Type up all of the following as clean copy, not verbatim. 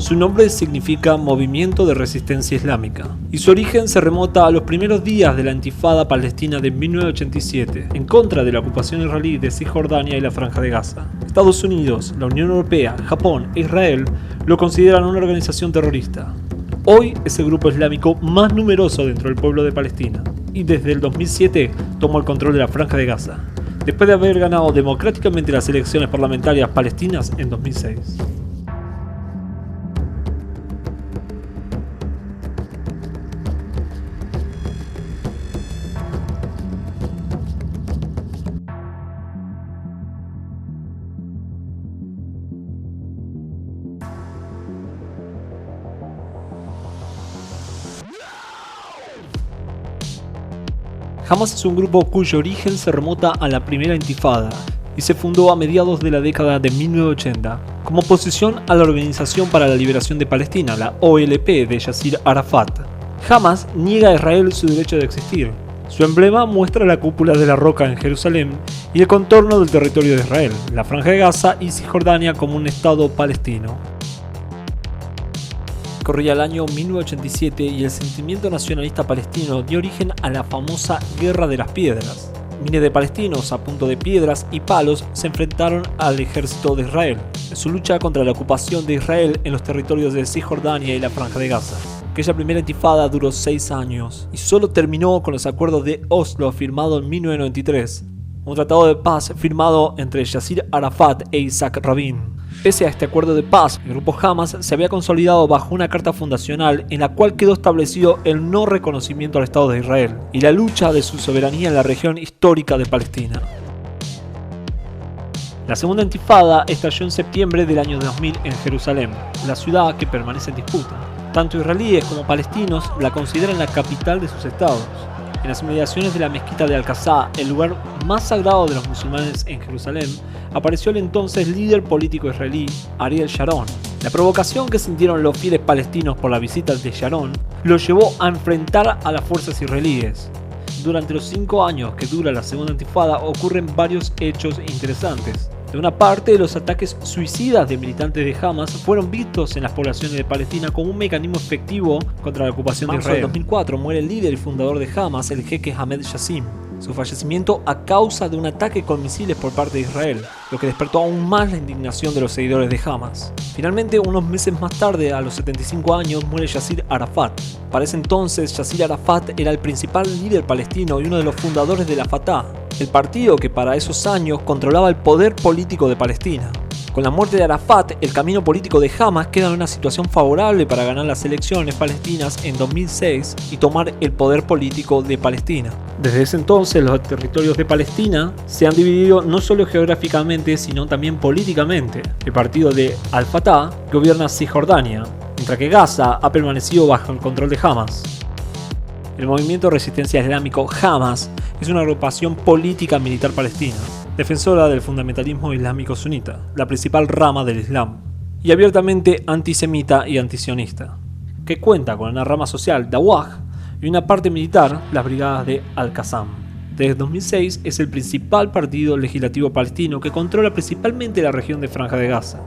Su nombre significa Movimiento de Resistencia Islámica, y su origen se remota a los primeros días de la Intifada palestina de 1987, en contra de la ocupación israelí de Cisjordania y la Franja de Gaza. Estados Unidos, la Unión Europea, Japón e Israel lo consideran una organización terrorista. Hoy es el grupo islámico más numeroso dentro del pueblo de Palestina, y desde el 2007 tomó el control de la Franja de Gaza, después de haber ganado democráticamente las elecciones parlamentarias palestinas en 2006. Hamas es un grupo cuyo origen se remota a la primera Intifada y se fundó a mediados de la década de 1980 como oposición a la Organización para la Liberación de Palestina, la OLP de Yasser Arafat. Hamas niega a Israel su derecho de existir. Su emblema muestra la cúpula de la roca en Jerusalén y el contorno del territorio de Israel, la Franja de Gaza y Cisjordania como un estado palestino. Corría el año 1987 y el sentimiento nacionalista palestino dio origen a la famosa Guerra de las Piedras. Miles de palestinos a punto de piedras y palos se enfrentaron al ejército de Israel en su lucha contra la ocupación de Israel en los territorios de Cisjordania y la Franja de Gaza. Aquella primera intifada duró 6 años y solo terminó con los acuerdos de Oslo firmados en 1993, un tratado de paz firmado entre Yasser Arafat e Isaac Rabin. Pese a este acuerdo de paz, el grupo Hamas se había consolidado bajo una carta fundacional en la cual quedó establecido el no reconocimiento al Estado de Israel y la lucha de su soberanía en la región histórica de Palestina. La segunda intifada estalló en septiembre del año 2000 en Jerusalén, la ciudad que permanece en disputa. Tanto israelíes como palestinos la consideran la capital de sus estados. En las inmediaciones de la mezquita de Al-Aqsa, el lugar más sagrado de los musulmanes en Jerusalén, apareció el entonces líder político israelí, Ariel Sharon. La provocación que sintieron los fieles palestinos por la visita de Sharon lo llevó a enfrentar a las fuerzas israelíes. Durante los 5 años que dura la segunda intifada ocurren varios hechos interesantes. De una parte, los ataques suicidas de militantes de Hamas fueron vistos en las poblaciones de Palestina como un mecanismo efectivo contra la ocupación de Israel. En 2004 muere el líder y fundador de Hamas, el jeque Ahmed Yassin. Su fallecimiento a causa de un ataque con misiles por parte de Israel, lo que despertó aún más la indignación de los seguidores de Hamas. Finalmente, unos meses más tarde, a los 75 años, muere Yasser Arafat. Para ese entonces, Yasser Arafat era el principal líder palestino y uno de los fundadores de la Fatah, el partido que para esos años controlaba el poder político de Palestina. Con la muerte de Arafat, el camino político de Hamas queda en una situación favorable para ganar las elecciones palestinas en 2006 y tomar el poder político de Palestina. Desde ese entonces, los territorios de Palestina se han dividido no solo geográficamente, sino también políticamente. El partido de Al-Fatah gobierna Cisjordania, mientras que Gaza ha permanecido bajo el control de Hamas. El movimiento de resistencia islámico Hamas es una agrupación política militar palestina, defensora del fundamentalismo islámico sunita, la principal rama del Islam, y abiertamente antisemita y antisionista, que cuenta con una rama social, Dawah, y una parte militar, las brigadas de Al-Qassam. Desde 2006 es el principal partido legislativo palestino que controla principalmente la región de Franja de Gaza,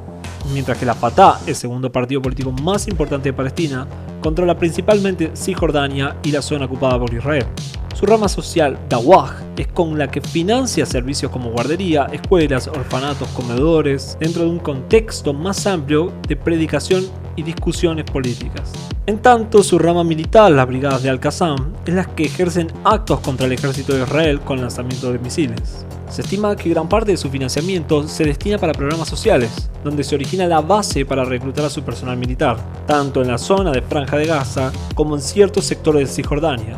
mientras que la Fatah, el segundo partido político más importante de Palestina, controla principalmente Cisjordania y la zona ocupada por Israel. Su rama social, Dawah, es con la que financia servicios como guardería, escuelas, orfanatos, comedores, dentro de un contexto más amplio de predicación y discusiones políticas. En tanto, su rama militar, las brigadas de Al-Qassam, es las que ejercen actos contra el ejército de Israel con lanzamiento de misiles. Se estima que gran parte de su financiamiento se destina para programas sociales, donde se origina la base para reclutar a su personal militar, tanto en la zona de Franja de Gaza como en ciertos sectores de Cisjordania.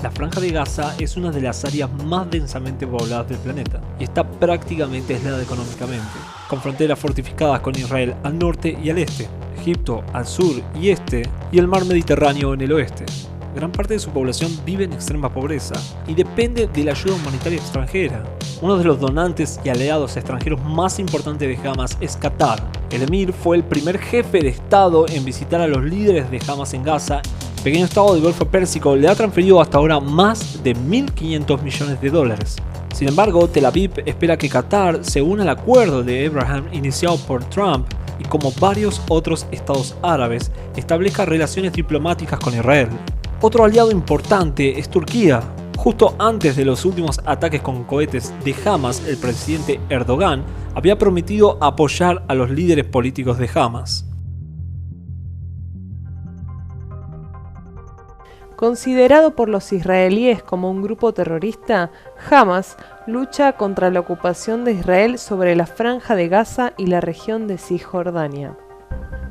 La Franja de Gaza es una de las áreas más densamente pobladas del planeta y está prácticamente aislada económicamente, con fronteras fortificadas con Israel al norte y al este, Egipto al sur y este y el mar Mediterráneo en el oeste. Gran parte de su población vive en extrema pobreza y depende de la ayuda humanitaria extranjera. Uno de los donantes y aliados extranjeros más importantes de Hamas es Qatar. El emir fue el primer jefe de estado en visitar a los líderes de Hamas en Gaza. El pequeño estado del Golfo Pérsico le ha transferido hasta ahora más de 1.500 millones de dólares. Sin embargo, Tel Aviv espera que Qatar se una al acuerdo de Abraham iniciado por Trump y como varios otros estados árabes, establezca relaciones diplomáticas con Israel. Otro aliado importante es Turquía. Justo antes de los últimos ataques con cohetes de Hamas, el presidente Erdogan había prometido apoyar a los líderes políticos de Hamas. Considerado por los israelíes como un grupo terrorista, Hamas lucha contra la ocupación de Israel sobre la Franja de Gaza y la región de Cisjordania.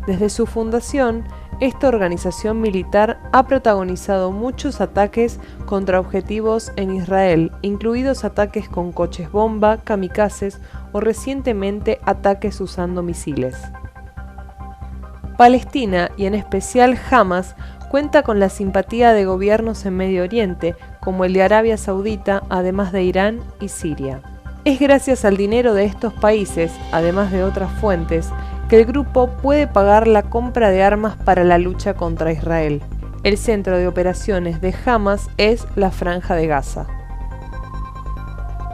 Desde su fundación, esta organización militar ha protagonizado muchos ataques contra objetivos en Israel, incluidos ataques con coches bomba, kamikazes o recientemente ataques usando misiles. Palestina, y en especial Hamas, cuenta con la simpatía de gobiernos en Medio Oriente, como el de Arabia Saudita, además de Irán y Siria. Es gracias al dinero de estos países, además de otras fuentes, que el grupo puede pagar la compra de armas para la lucha contra Israel. El centro de operaciones de Hamas es la Franja de Gaza.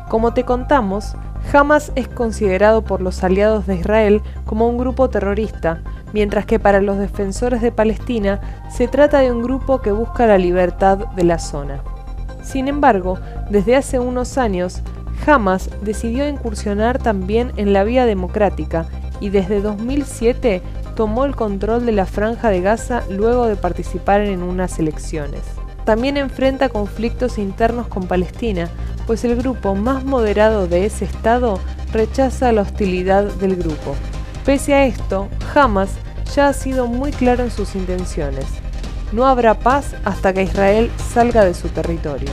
Como te contamos, Hamas es considerado por los aliados de Israel como un grupo terrorista, mientras que para los defensores de Palestina se trata de un grupo que busca la libertad de la zona. Sin embargo, desde hace unos años, Hamas decidió incursionar también en la vía democrática y desde 2007 tomó el control de la Franja de Gaza luego de participar en unas elecciones. También enfrenta conflictos internos con Palestina, pues el grupo más moderado de ese estado rechaza la hostilidad del grupo. Pese a esto, Hamas ya ha sido muy claro en sus intenciones. No habrá paz hasta que Israel salga de su territorio.